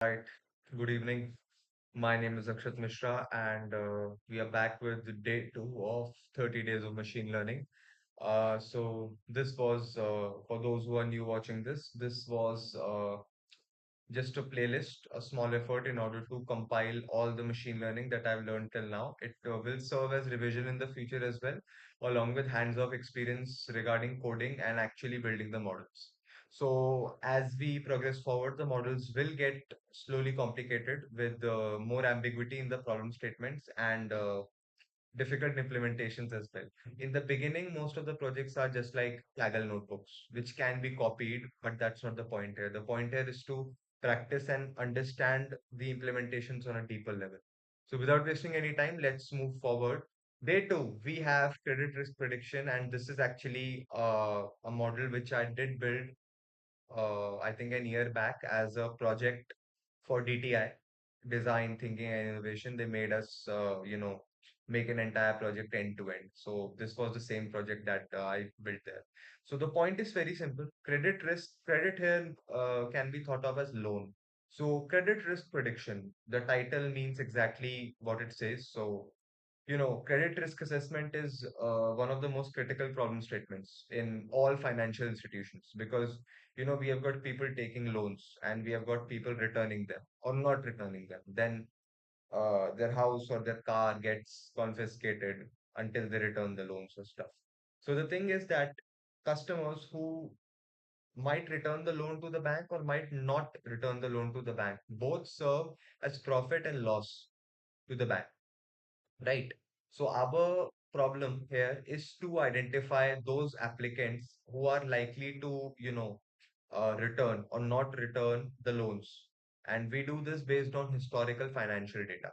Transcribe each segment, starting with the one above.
Right. Good evening. My name is Akshat Mishra, and we are back with the day two of 30 days of machine learning. So this was for those who are new watching this. This was just a playlist, a small effort in order to compile all the machine learning that I've learned till now. It will serve as revision in the future as well, along with hands-off experience regarding coding and actually building the models. So as we progress forward, the models will get slowly complicated with more ambiguity in the problem statements and difficult implementations as well. In the beginning, most of the projects are just like Kaggle notebooks, which can be copied, but that's not the point here. The point here is to practice and understand the implementations on a deeper level. So without wasting any time, let's move forward. Day two, we have credit risk prediction, and this is actually a model which I did build I think a year back as a project for DTI, Design Thinking and Innovation. They made us, make an entire project end to end. So this was the same project that I built there. So the point is very simple. Credit risk, credit here can be thought of as loan. So credit risk prediction, the title means exactly what it says. So credit risk assessment is one of the most critical problem statements in all financial institutions because, we have got people taking loans and we have got people returning them or not returning them. Then their house or their car gets confiscated until they return the loans or stuff. So the thing is that customers who might return the loan to the bank or might not return the loan to the bank both serve as profit and loss to the bank. Right. So our problem here is to identify those applicants who are likely to, return or not return the loans. And we do this based on historical financial data.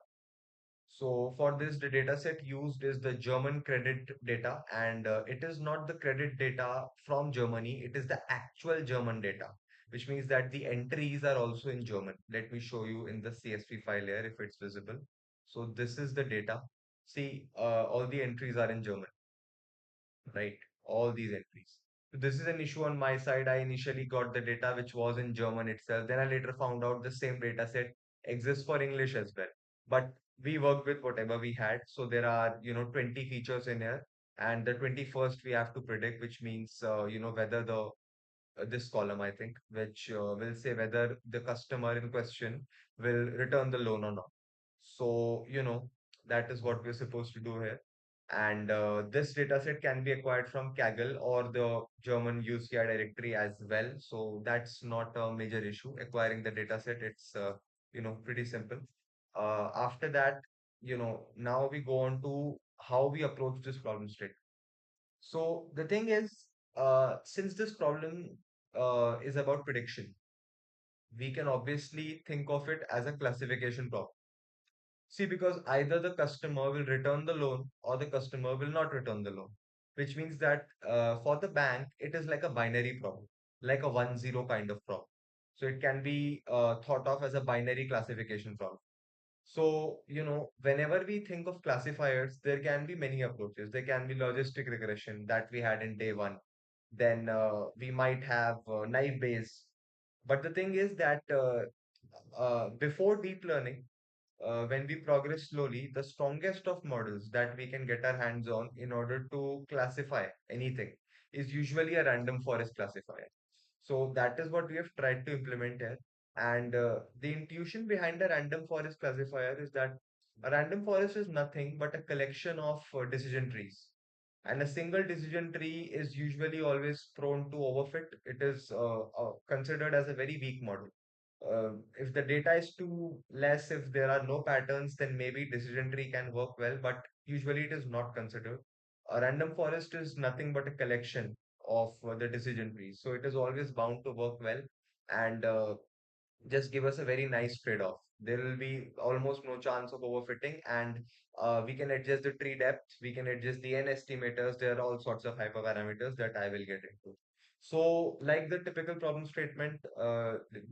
So for this, the data set used is the German credit data, and it is not the credit data from Germany, it is the actual German data, which means that the entries are also in German. Let me show you in the CSV file here if it's visible. So this is the data. See, all the entries are in German, right? All these entries. So this is an issue on my side. I initially got the data which was in German itself. Then I later found out the same data set exists for English as well. But we worked with whatever we had. So there are, 20 features in here. And the 21st we have to predict, which means, whether the this column, I think, which will say whether the customer in question will return the loan or not. So, that is what we're supposed to do here. And this dataset can be acquired from Kaggle or the German UCI directory as well. So that's not a major issue. Acquiring the dataset, it's pretty simple. After that, now we go on to how we approach this problem statement. So the thing is, since this problem is about prediction, we can obviously think of it as a classification problem. See, because either the customer will return the loan or the customer will not return the loan, which means that for the bank, it is like a binary problem, like a 1-0 kind of problem. So it can be thought of as a binary classification problem. So, whenever we think of classifiers, there can be many approaches. There can be logistic regression that we had in day one. Then we might have naive Bayes. But the thing is that before deep learning, when we progress slowly, the strongest of models that we can get our hands on in order to classify anything is usually a random forest classifier. So that is what we have tried to implement here. And the intuition behind a random forest classifier is that a random forest is nothing but a collection of decision trees. And a single decision tree is usually always prone to overfit. It is considered as a very weak model. If the data is too less, if there are no patterns, then maybe decision tree can work well, but usually it is not considered. A random forest is nothing but a collection of the decision trees. So it is always bound to work well and just give us a very nice trade-off. There will be almost no chance of overfitting, and we can adjust the tree depth, we can adjust the n estimators. There are all sorts of hyperparameters that I will get into. So, like the typical problem statement,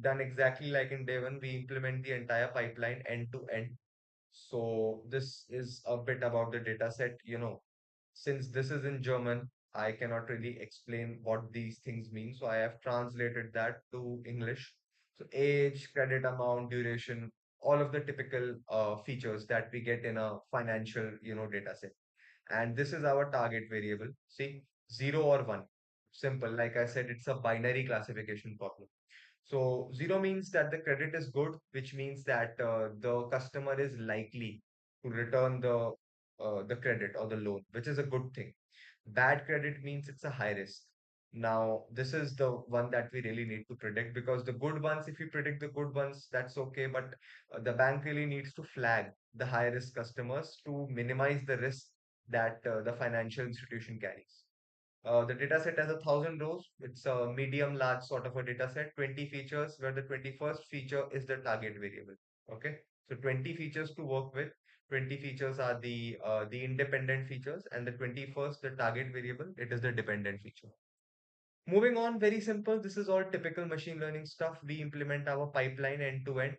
done exactly like in day one, we implement the entire pipeline end to end. So this is a bit about the data set. Since this is in German, I cannot really explain what these things mean. So I have translated that to English. So age, credit amount, duration, all of the typical features that we get in a financial, data set. And this is our target variable. See, 0 or 1. Simple. Like I said, it's a binary classification problem. So 0 means that the credit is good, which means that the customer is likely to return the credit or the loan, which is a good thing. Bad credit means it's a high risk. Now, this is the one that we really need to predict, because the good ones, if you predict the good ones, that's okay. But the bank really needs to flag the high risk customers to minimize the risk that the financial institution carries. The data set has 1,000 rows. It's a medium large sort of a data set, 20 features, where the 21st feature is the target variable. Okay. So 20 features to work with. 20 features are the independent features, and the 21st, the target variable, it is the dependent feature. Moving on, very simple. This is all typical machine learning stuff. We implement our pipeline end to end.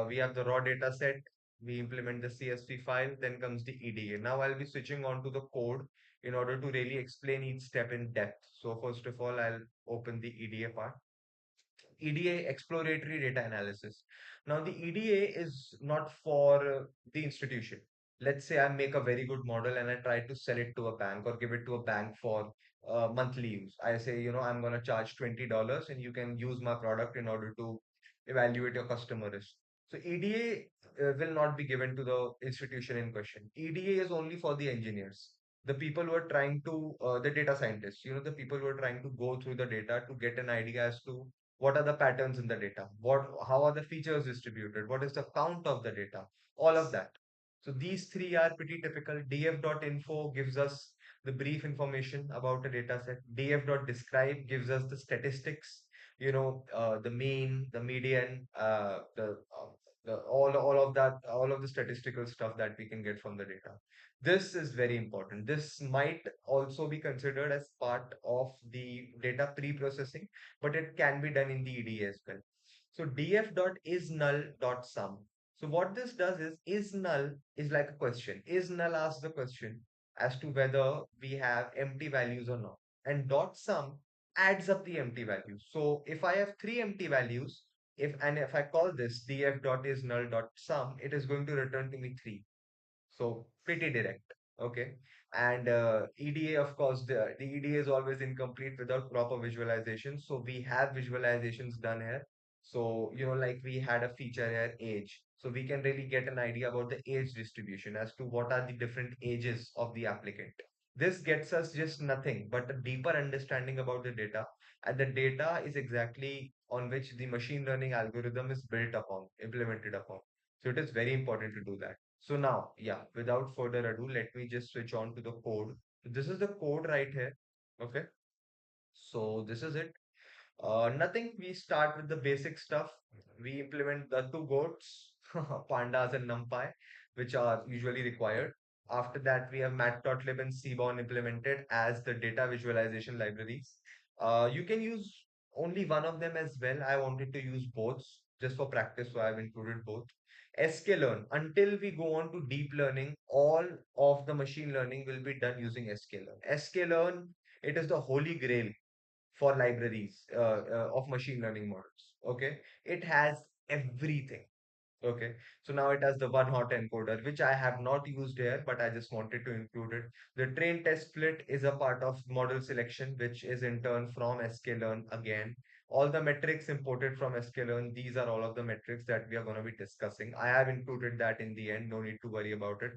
We have the raw data set, we implement the CSV file, then comes the EDA. Now I'll be switching on to the code in order to really explain each step in depth. So first of all, I'll open the EDA part. EDA, exploratory data analysis. Now, the EDA is not for the institution. Let's say I make a very good model and I try to sell it to a bank or give it to a bank for monthly use. I say, I'm going to charge $20 and you can use my product in order to evaluate your customer risk. So EDA will not be given to the institution in question. EDA is only for the engineers, the people who are trying to, the data scientists, the people who are trying to go through the data to get an idea as to what are the patterns in the data, how are the features distributed, what is the count of the data, all of that. So these three are pretty typical. df.info gives us the brief information about a data set. df.describe gives us the statistics, the mean, the median, all of that, all of the statistical stuff that we can get from the data. This is very important. This might also be considered as part of the data pre-processing, but it can be done in the EDA as well. So df.isNull.sum. So what this does is null is like a question. Is null asks the question as to whether we have empty values or not. And dot sum adds up the empty values. So if I have three empty values, if I call this df.isNull.sum, it is going to return to me three. So pretty direct. Okay. And EDA, of course, the EDA is always incomplete without proper visualization. So we have visualizations done here. So, like we had a feature here, age. So we can really get an idea about the age distribution as to what are the different ages of the applicant. This gets us just nothing but a deeper understanding about the data. And the data is exactly on which the machine learning algorithm is built upon, implemented upon. So it is very important to do that. So now, yeah, without further ado, let me just switch on to the code. This is the code right here. Okay. So this is it. Nothing. We start with the basic stuff. We implement the two goats, pandas and numpy, which are usually required. After that, we have matplotlib and seaborn implemented as the data visualization libraries. You can use only one of them as well. I wanted to use both just for practice, so I've included both. sklearn. Until we go on to deep learning, all of the machine learning will be done using sklearn. sklearn, it is the holy grail for libraries of machine learning models. Okay, it has everything. Okay, so now it has the one hot encoder, which I have not used here, but I just wanted to include it. The train test split is a part of model selection, which is in turn from sklearn again. All the metrics imported from sklearn, these are all of the metrics that we are going to be discussing. I have included that in the end, no need to worry about it.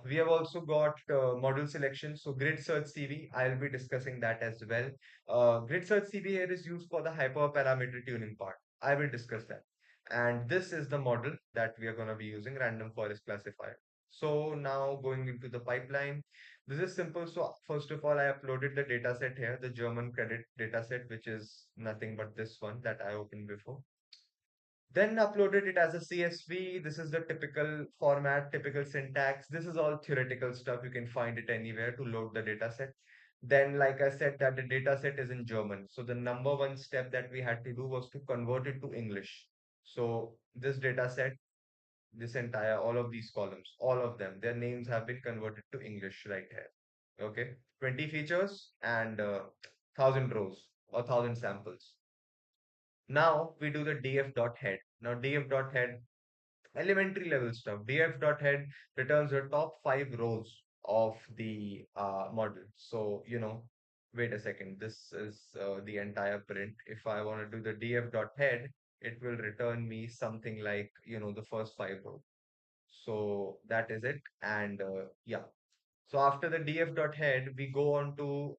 We have also got model selection. So GridSearchCV, I'll be discussing that as well. GridSearchCV here is used for the hyperparameter tuning part. I will discuss that. And this is the model that we are going to be using, random forest classifier. So now going into the pipeline, this is simple. So first of all, I uploaded the data set here, the German credit data set, which is nothing but this one that I opened before. Then uploaded it as a CSV. This is the typical format, typical syntax. This is all theoretical stuff. You can find it anywhere to load the data set. Then, like I said, that the data set is in German. So the number one step that we had to do was to convert it to English. So this data set, this entire, all of these columns, all of them, their names have been converted to English right here. Okay. 20 features and 1,000 rows or 1,000 samples. Now we do the df dot head. Now df dot head, elementary level stuff. Df dot head returns the top five rows of the model. So, wait a second. This is the entire print. If I want to do the df dot head, it will return me something like, the first five rows. So that is it. And yeah, so after the df.head, we go on to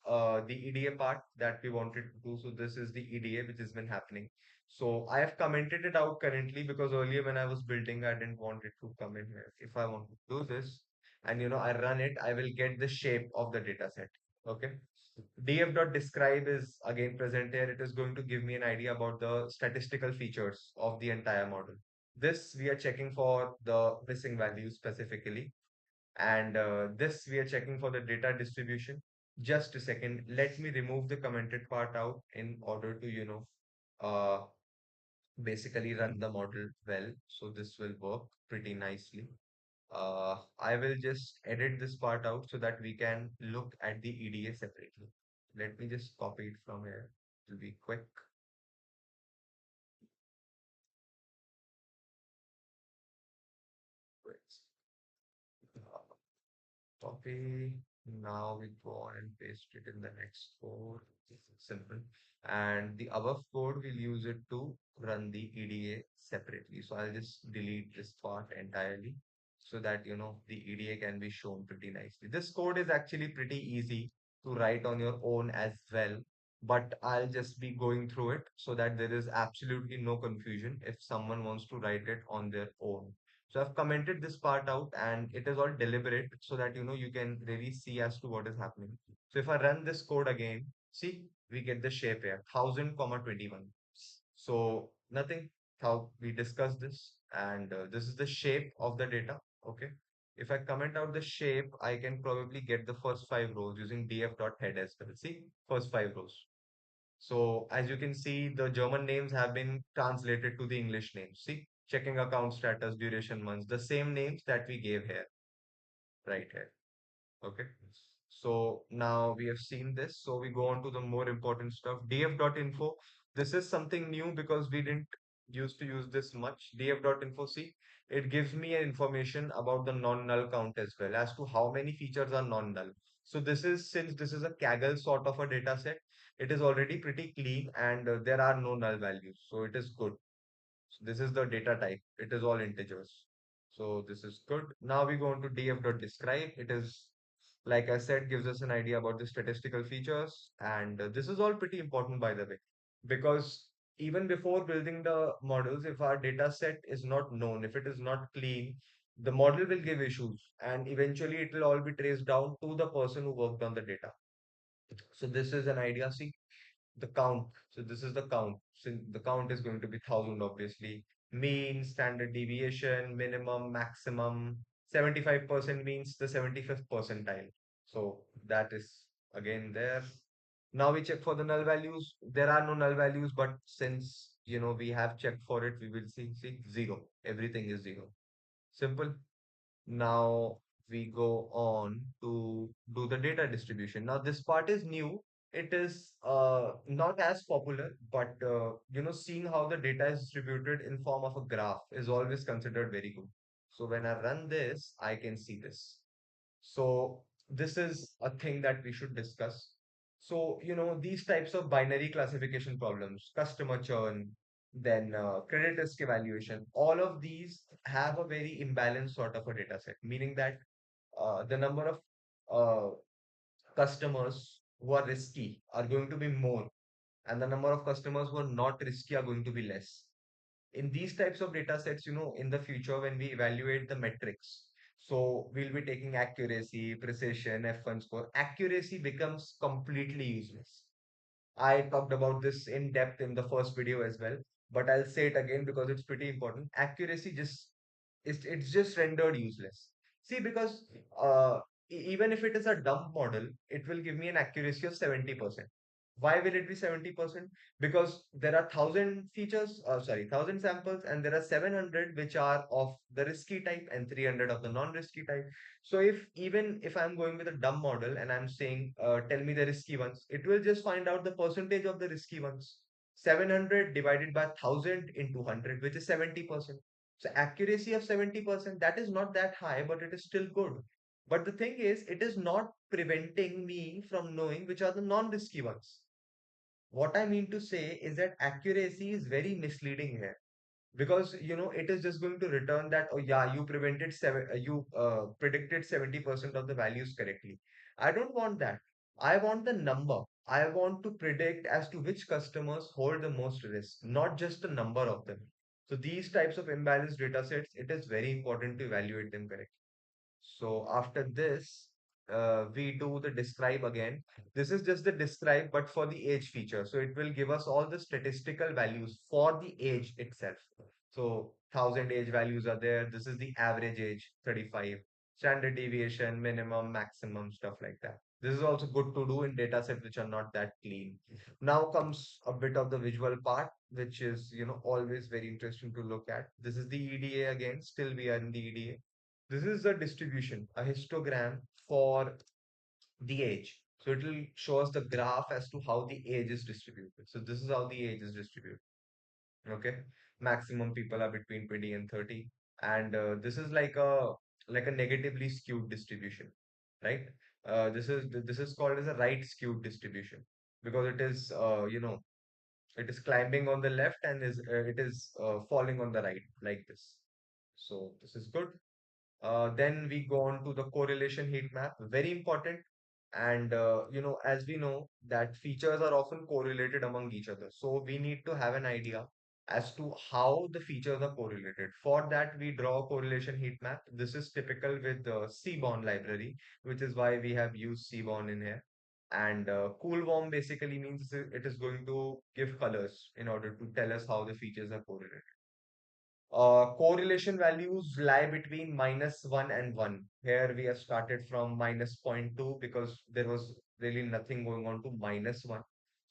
the EDA part that we wanted to do. So this is the EDA which has been happening. So I have commented it out currently because earlier when I was building, I didn't want it to come in here. If I want to do this and I run it, I will get the shape of the data set. Okay. Df.describe is again present here. It is going to give me an idea about the statistical features of the entire model. This we are checking for the missing values specifically, and this we are checking for the data distribution. Just a second, let me remove the commented part out in order to uh, basically run the model well, so this will work pretty nicely. I will just edit this part out so that we can look at the EDA separately. Let me just copy it from here. It will be quick. Wait. Copy. Now we go on and paste it in the next code. It's simple. And the above code, we'll use it to run the EDA separately. So I'll just delete this part entirely so that, the EDA can be shown pretty nicely. This code is actually pretty easy to write on your own as well, but I'll just be going through it so that there is absolutely no confusion if someone wants to write it on their own. So I've commented this part out and it is all deliberate so that you can really see as to what is happening. So if I run this code again, see, we get the shape here, 1000, 21. So nothing, how we discussed this, and this is the shape of the data. Okay. If I comment out the shape, I can probably get the first five rows using df.head as well. See, first five rows. So as you can see, the German names have been translated to the English names. See, checking account status, duration months, the same names that we gave here, right here. Okay. So now we have seen this. So we go on to the more important stuff. df.info. This is something new because we didn't used to use this much. df.info. See, it gives me an information about the non-null count as well as to how many features are non-null. So this is, since this is a Kaggle sort of a data set, it is already pretty clean and there are no null values. So it is good. So this is the data type. It is all integers. So this is good. Now we go on to df.describe. It is, like I said, gives us an idea about the statistical features. And this is all pretty important, by the way, because even before building the models, if our data set is not known, if it is not clean, the model will give issues and eventually it will all be traced down to the person who worked on the data. So this is an idea. See, the count. So this is the count. So the count is going to be 1000, obviously. Mean, standard deviation, minimum, maximum. 75% means the 75th percentile. So that is again there. Now we check for the null values. There are no null values, but since we have checked for it, we will see zero. Everything is zero. Simple. Now we go on to do the data distribution. Now this part is new. It is not as popular, but seeing how the data is distributed in form of a graph is always considered very good. So when I run this, I can see this. So this is a thing that we should discuss. So, these types of binary classification problems, customer churn, then credit risk evaluation, all of these have a very imbalanced sort of a data set, meaning that the number of uh, customers who are risky are going to be more, and the number of customers who are not risky are going to be less. In these types of data sets, in the future, when we evaluate the metrics, so we'll be taking accuracy, precision, F1 score. Accuracy becomes completely useless. I talked about this in depth in the first video as well, but I'll say it again because it's pretty important. Accuracy just it's just rendered useless. See, because even if it is a dumb model, it will give me an accuracy of 70%. Why will it be 70%? Because there are 1000 features, sorry, 1000 samples, and there are 700 which are of the risky type and 300 of the non-risky type. So if even if I'm going with a dumb model and I'm saying, tell me the risky ones, it will just find out the percentage of the risky ones. 700 divided by 1000 into 100, which is 70%. So accuracy of 70%, that is not that high, but it is still good. But the thing is, it is not preventing me from knowing which are the non-risky ones. What I mean to say is that accuracy is very misleading here, because it is just going to return that, oh yeah, you prevented you predicted 70% of the values correctly. I don't want that. I want the number. I want to predict as to which customers hold the most risk, not just the number of them. So these types of imbalanced data sets, it is very important to evaluate them correctly. So after this, we do the describe again. This is just the describe, but for the age feature. So it will give us all the statistical values for the age itself. So 1000 age values are there. This is the average age, 35. Standard deviation, minimum, maximum, stuff like that. This is also good to do in data sets which are not that clean. Now comes a bit of the visual part, which is, always very interesting to look at. This is the EDA again. Still we are in the EDA. This is a distribution, a histogram for the age. So it will show us the graph as to how the age is distributed. So this is how the age is distributed. Okay. Maximum people are between 20 and 30. And this is like a negatively skewed distribution, right? This is called as a right skewed distribution, because it is climbing on the left and it is falling on the right like this. So this is good. Then we go on to the correlation heat map, very important. And as we know that features are often correlated among each other. So we need to have an idea as to how the features are correlated. For that, we draw a correlation heat map. This is typical with the Seaborn library, which is why we have used Seaborn in here. And cool warm basically means it is going to give colors in order to tell us how the features are correlated. Correlation values lie between -1 and 1. Here we have started from -0.2 because there was really nothing going on to -1.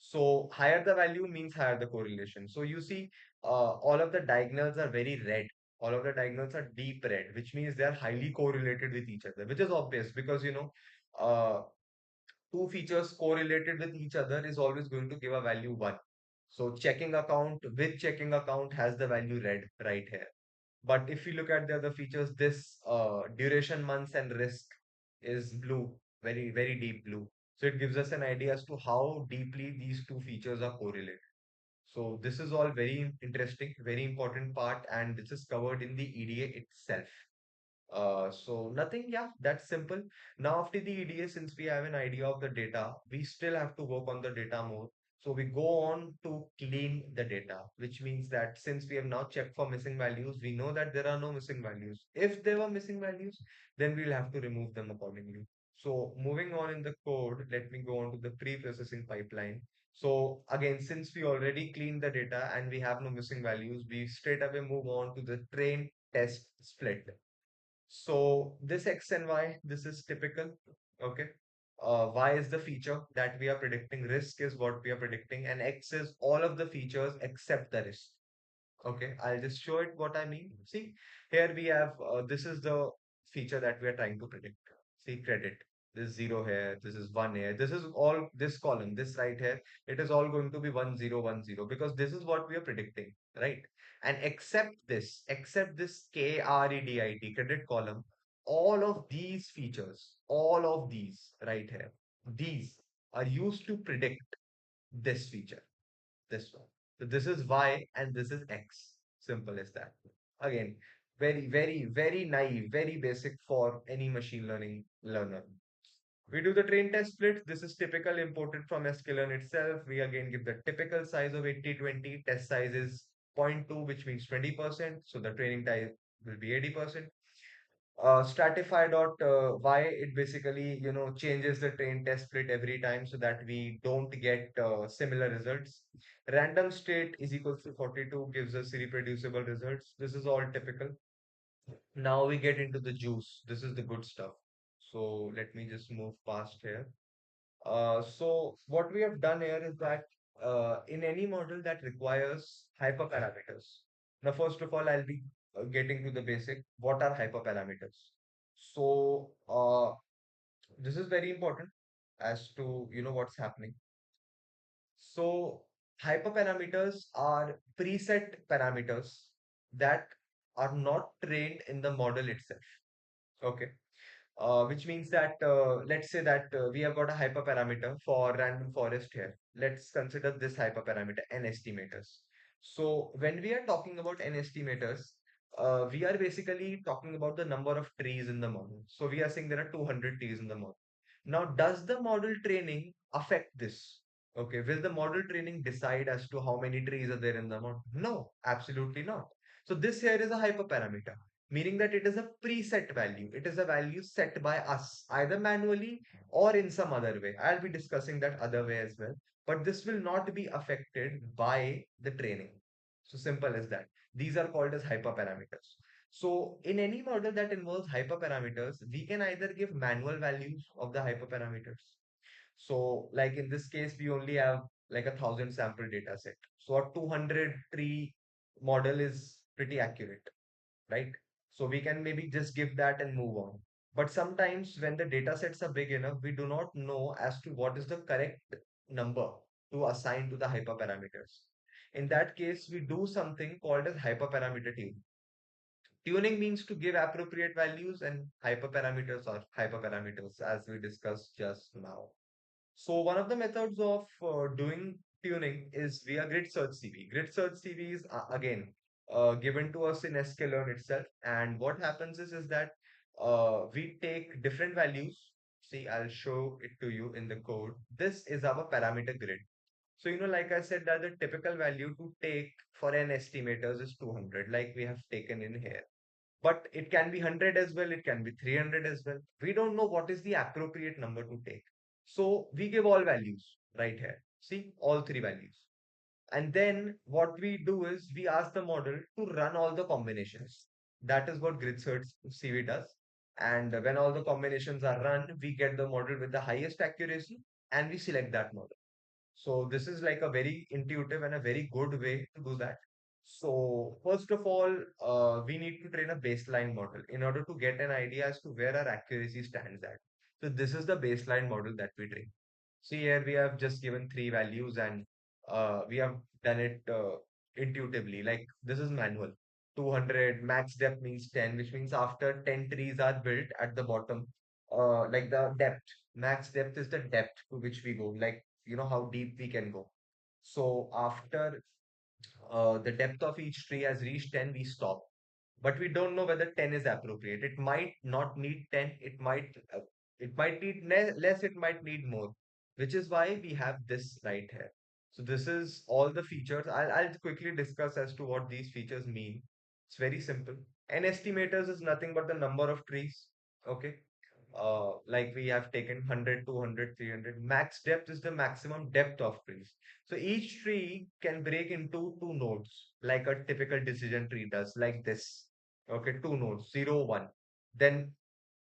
So higher the value means higher the correlation. So you see, all of the diagonals are very red. All of the diagonals are deep red, which means they are highly correlated with each other, which is obvious because uh, two features correlated with each other is always going to give a value 1. So checking account with checking account has the value red right here. But if you look at the other features, this duration months and risk is blue, very, very deep blue. So it gives us an idea as to how deeply these two features are correlated. So this is all very interesting, very important part, and this is covered in the EDA itself. So nothing, yeah, that's simple. Now after the EDA, since we have an idea of the data, we still have to work on the data more. So we go on to clean the data, which means that since we have now checked for missing values, we know that there are no missing values. If there were missing values, then we'll have to remove them accordingly. So moving on in the code, let me go on to the pre-processing pipeline. So again, since we already cleaned the data and we have no missing values, we straight away move on to the train test split. So this X and Y, this is typical. Okay. Y is the feature that we are predicting. Risk is what we are predicting. And X is all of the features except the risk. Okay, I'll just show it what I mean. See, here we have this is the feature that we are trying to predict. See, credit. This zero here, this is one here, this is all this column, this right here, it is all going to be 1010 because this is what we are predicting, right? And except this KREDIT credit column, all of these features, all of these right here, these are used to predict this feature, this one. So this is Y and this is X. Simple as that. Again, very, very, very naive, very basic for any machine learning learner. We do the train test split. This is typical imported from sklearn itself. We again give the typical size of 80/20. Test size is zero point 0.2, which means 20%. So the training time will be 80%. Stratify.y, it basically changes the train test split every time so that we don't get similar results. Random state is equals to 42 gives us reproducible results. This is all typical. Now we get into the juice. This is the good stuff. So let me just move past here. So what we have done here is that in any model that requires hyperparameters. Now, first of all, I'll be getting to the basic. What are hyperparameters? So this is very important as to what's happening. So Hyperparameters are preset parameters that are not trained in the model itself. Okay. Which means that let's say that we have got a hyperparameter for random forest here. Let's consider this hyperparameter n estimators. So when we are talking about n estimators, we are basically talking about the number of trees in the model. So we are saying there are 200 trees in the model. Now, does the model training affect this? Okay, will the model training decide as to how many trees are there in the model? No, absolutely not. So this here is a hyperparameter, meaning that it is a preset value. It is a value set by us, either manually or in some other way. I'll be discussing that other way as well. But this will not be affected by the training. So simple as that. These are called as hyperparameters. So in any model that involves hyperparameters, we can either give manual values of the hyperparameters. So like in this case, we only have like 1,000 sample data set. So a 200 tree model is pretty accurate, right? So we can maybe just give that and move on. But sometimes when the data sets are big enough, we do not know as to what is the correct number to assign to the hyperparameters. In that case, we do something called as hyperparameter tuning. Tuning means to give appropriate values, and hyperparameters are hyperparameters, as we discussed just now. So one of the methods of doing tuning is via GridSearchCV. GridSearchCV is again given to us in sklearn itself. And what happens is that we take different values. See, I'll show it to you in the code. This is our parameter grid. So, like I said, that the typical value to take for an estimators is 200, like we have taken in here. But it can be 100 as well, it can be 300 as well. We don't know what is the appropriate number to take. So we give all values right here. See, all three values. And then what we do is we ask the model to run all the combinations. That is what grid search CV does. And when all the combinations are run, we get the model with the highest accuracy and we select that model. So this is like a very intuitive and a very good way to do that. So first of all, we need to train a baseline model in order to get an idea as to where our accuracy stands at. So this is the baseline model that we train. See here we have just given three values and we have done it intuitively. Like this is manual. 200 max depth means 10, which means after 10 trees are built at the bottom, like the depth, max depth is the depth to which we go. Like how deep we can go. So after the depth of each tree has reached 10, we stop. But we don't know whether 10 is appropriate. It might not need 10. It might need less. It might need more, which is why we have this right here. So this is all the features. I'll quickly discuss as to what these features mean. It's very simple. N estimators is nothing but the number of trees. Okay, like we have taken 100, 200, 300. Max depth is the maximum depth of trees. So each tree can break into two nodes, like a typical decision tree does, like this. Okay, two nodes, 0, 1. Then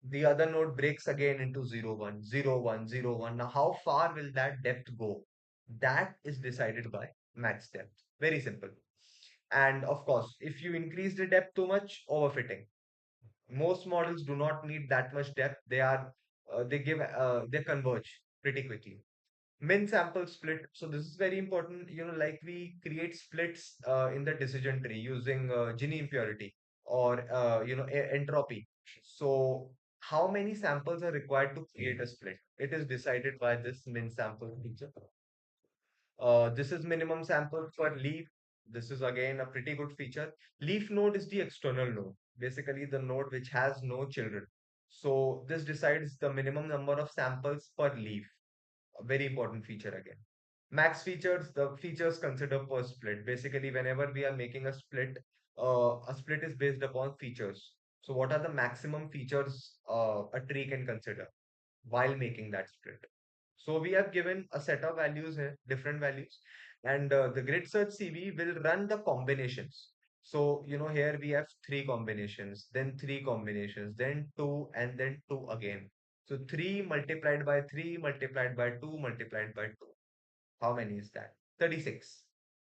the other node breaks again into 0, 1, 0, 1, 0, 1. Now, how far will that depth go? That is decided by max depth. Very simple. And of course, if you increase the depth too much, overfitting. Most models do not need that much depth. They converge pretty quickly. Min sample split. So this is very important. Like we create splits in the decision tree using Gini impurity or entropy. So how many samples are required to create a split? It is decided by this min sample feature. This is minimum sample for leaf. This is again a pretty good feature. Leaf node is the external node, basically the node which has no children. So this decides the minimum number of samples per leaf. A very important feature again. Max features, the features considered per split. Basically, whenever we are making a split is based upon features. So what are the maximum features a tree can consider while making that split? So we have given a set of values here, different values, and the grid search CV will run the combinations. So, here we have three combinations, then three combinations, then two, and then two again. So 3 multiplied by 3 multiplied by 2 multiplied by 2. How many is that? 36.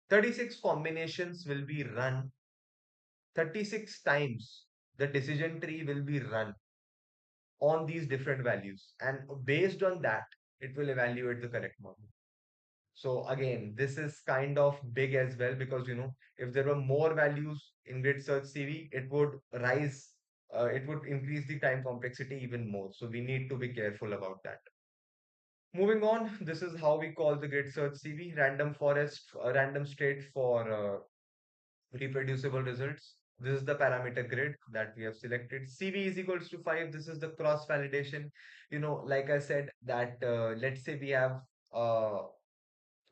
36 combinations will be run 36 times. The decision tree will be run on these different values. And based on that, it will evaluate the correct model. So again, this is kind of big as well because if there were more values in grid search CV, it would increase the time complexity even more. So we need to be careful about that. Moving on, this is how we call the grid search CV, random forest, random state for reproducible results. This is the parameter grid that we have selected. CV is equals to 5. This is the cross validation. Like I said, that let's say uh,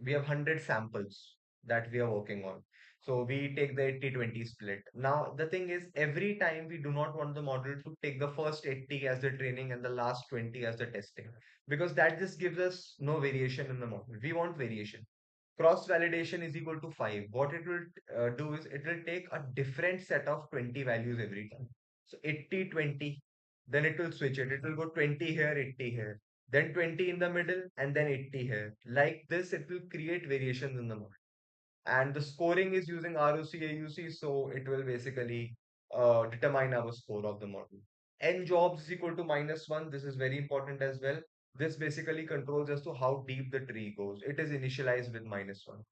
we have 100 samples that we are working on. So we take the 80-20 split. Now, the thing is, every time we do not want the model to take the first 80 as the training and the last 20 as the testing, because that just gives us no variation in the model. We want variation. Cross validation is equal to 5. What it will do is it will take a different set of 20 values every time. So 80-20, then it will switch it. It will go 20 here, 80 here, then 20 in the middle, and then 80 here. Like this, it will create variations in the model. And the scoring is using ROC AUC, so it will basically determine our score of the model. N jobs is equal to -1. This is very important as well. This basically controls as to how deep the tree goes. It is initialized with -1.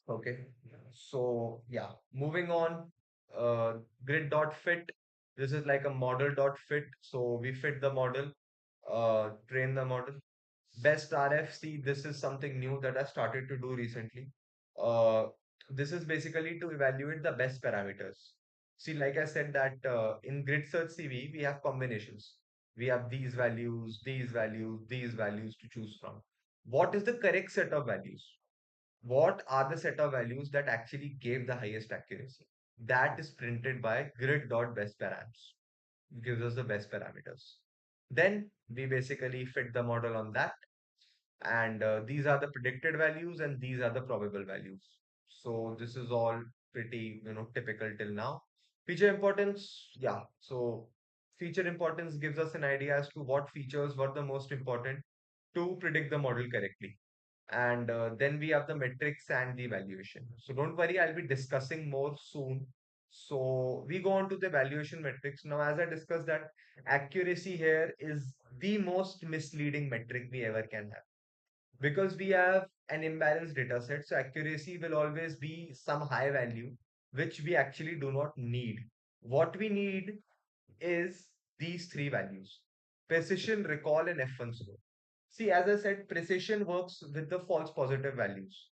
Okay. So yeah, moving on. Uh, grid.fit. This is like a model.fit. So we fit the model, train the model. Best RFC. This is something new that I started to do recently. Uh, this is basically to evaluate the best parameters. See, like I said that in grid search CV, we have combinations. We have these values, these values, these values to choose from. What is the correct set of values? What are the set of values that actually gave the highest accuracy? That is printed by grid.bestparams. Gives us the best parameters. Then we basically fit the model on that. And these are the predicted values and these are the probable values. So this is all pretty, typical till now. Feature importance, yeah. So feature importance gives us an idea as to what features were the most important to predict the model correctly. And then we have the metrics and the evaluation. So don't worry, I'll be discussing more soon. So we go on to the evaluation metrics. Now, as I discussed that accuracy here is the most misleading metric we ever can have because we have an imbalanced data set. So accuracy will always be some high value, which we actually do not need. What we need is these three values: precision, recall, and F1 score. See, as I said, precision works with the false positive values.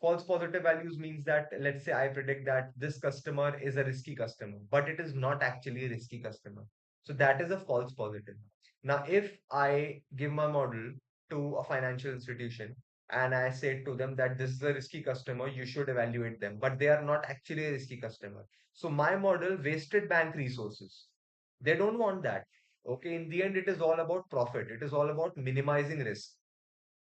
False positive values means that, let's say, I predict that this customer is a risky customer, but it is not actually a risky customer. So that is a false positive. Now, if I give my model to a financial institution and I say to them that this is a risky customer, you should evaluate them, but they are not actually a risky customer. So my model wasted bank resources. They don't want that. Okay, in the end, it is all about profit. It is all about minimizing risk.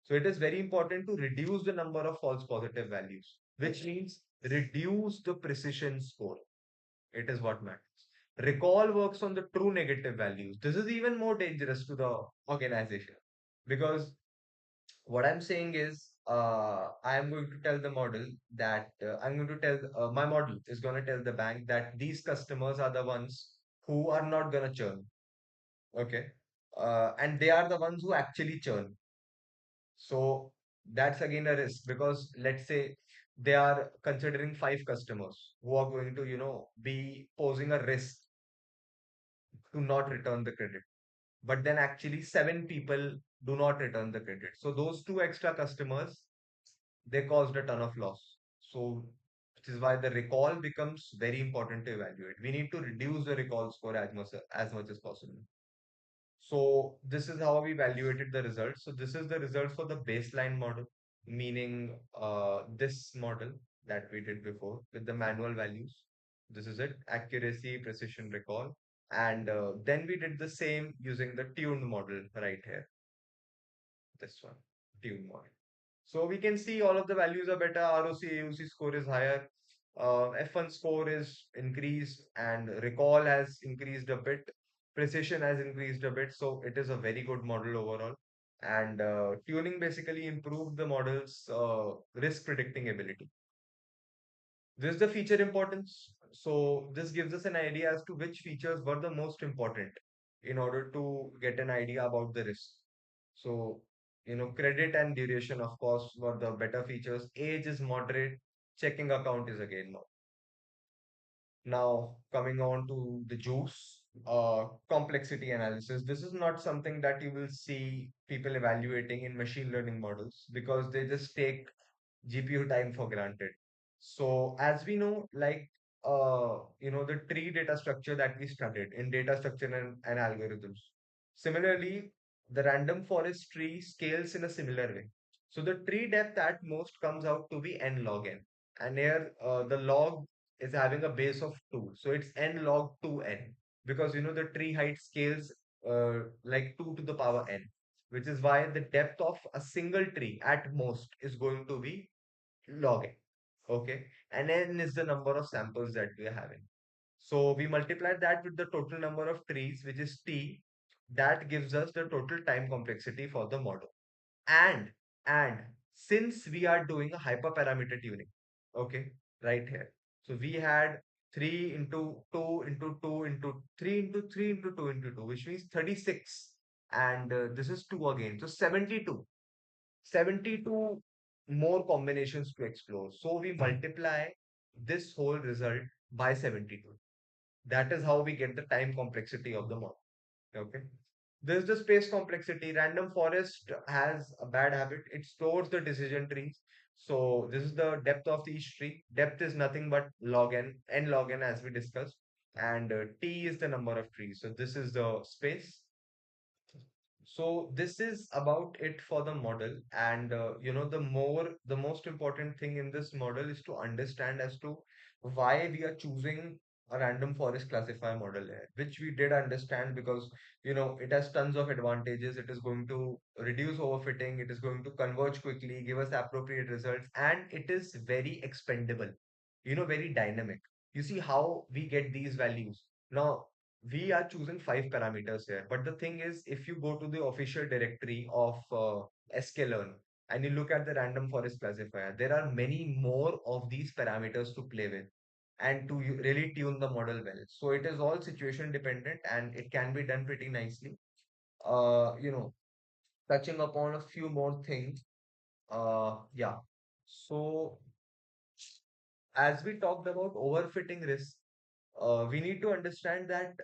So it is very important to reduce the number of false positive values, which means reduce the precision score. It is what matters. Recall works on the true negative values. This is even more dangerous to the organization because what I'm saying is, I am going to tell the model that I'm going to tell my model is going to tell the bank that these customers are the ones who are not going to churn. Okay. And they are the ones who actually churn. So that's again a risk because let's say they are considering five customers who are going to, be posing a risk to not return the credit. But then actually seven people do not return the credit. So those two extra customers, they caused a ton of loss. So which is why the recall becomes very important to evaluate. We need to reduce the recall score as much as possible. So this is how we evaluated the results. So this is the results for the baseline model, meaning this model that we did before with the manual values. This is it, accuracy, precision, recall. And then we did the same using the tuned model right here. This one, tuned model. So we can see all of the values are better. ROC, AUC score is higher. F1 score is increased and recall has increased a bit. Precision has increased a bit. So it is a very good model overall. And tuning basically improved the model's risk predicting ability. This is the feature importance. So this gives us an idea as to which features were the most important in order to get an idea about the risk. So Credit and duration, of course, were the better features. Age is moderate. Checking account is again no. Now, coming on to the juice, complexity analysis. This is not something that you will see people evaluating in machine learning models because they just take GPU time for granted. So, as we know, like, the tree data structure that we studied in data structure and algorithms. Similarly, the random forest tree scales in a similar way. So, the tree depth at most comes out to be n log n. And here, the log is having a base of 2. So it's n log 2n because the tree height scales like 2 to the power n, which is why the depth of a single tree at most is going to be log n. Okay. And n is the number of samples that we are having. So we multiply that with the total number of trees, which is t. That gives us the total time complexity for the model. And and since we are doing a hyperparameter tuning, okay, right here. So we had 3 into 2 into 2 into 3 into 3 into 2 into 2, which means 36. And this is 2 again. So 72. 72 more combinations to explore. So we multiply this whole result by 72. That is how we get the time complexity of the model. Okay. There's the space complexity. Random forest has a bad habit. It stores the decision trees. So this is the depth of each tree. Depth is nothing but log n log n as we discussed. And t is the number of trees. So this is the space. So this is about it for the model. And the most important thing in this model is to understand as to why we are choosing a random forest classifier model here, which we did understand because it has tons of advantages. It is going to reduce overfitting, it is going to converge quickly, give us appropriate results, and it is very expendable, very dynamic. You see how we get these values. Now, we are choosing 5 parameters here. But the thing is, if you go to the official directory of sklearn and you look at the random forest classifier, there are many more of these parameters to play with and to really tune the model well. So it is all situation dependent and it can be done pretty nicely. Uh, you know, Touching upon a few more things. Yeah. So as we talked about overfitting risk, we need to understand that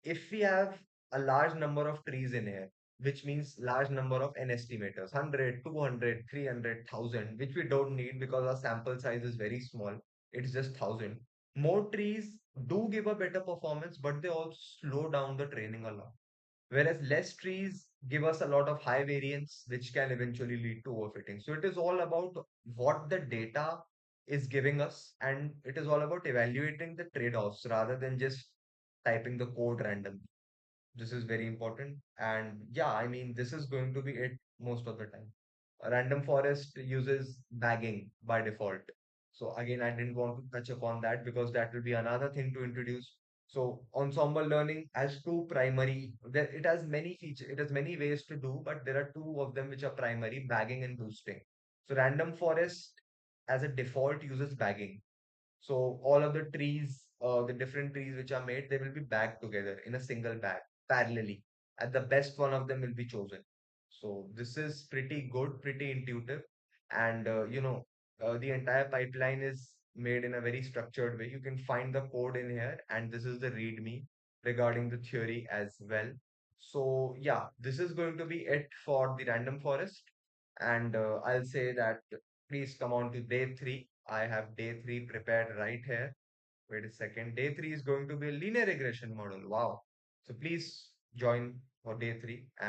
if we have a large number of trees in here, which means large number of n estimators, 100, 200, 300, 1000, which we don't need because our sample size is very small, it's just 1000. More trees do give a better performance, but they also slow down the training a lot. Whereas less trees give us a lot of high variance, which can eventually lead to overfitting. So it is all about what the data is giving us, and it is all about evaluating the trade-offs rather than just typing the code randomly. This is very important. And yeah, I mean, this is going to be it most of the time. A random forest uses bagging by default. So again, I didn't want to touch upon that because that will be another thing to introduce. So ensemble learning has two primary, it has many features, it has many ways to do, but there are two of them which are primary, bagging and boosting. So random forest as a default uses bagging. So all of the trees, the different trees which are made, they will be bagged together in a single bag parallelly. And the best one of them will be chosen. So this is pretty good, pretty intuitive. And the entire pipeline is made in a very structured way. You can find the code in here, and this is the README regarding the theory as well. So yeah, this is going to be it for the random forest. And I'll say that please come on to day 3. I have day 3 prepared right here. Wait a second. Day 3 is going to be a linear regression model. Wow. So please join for day 3.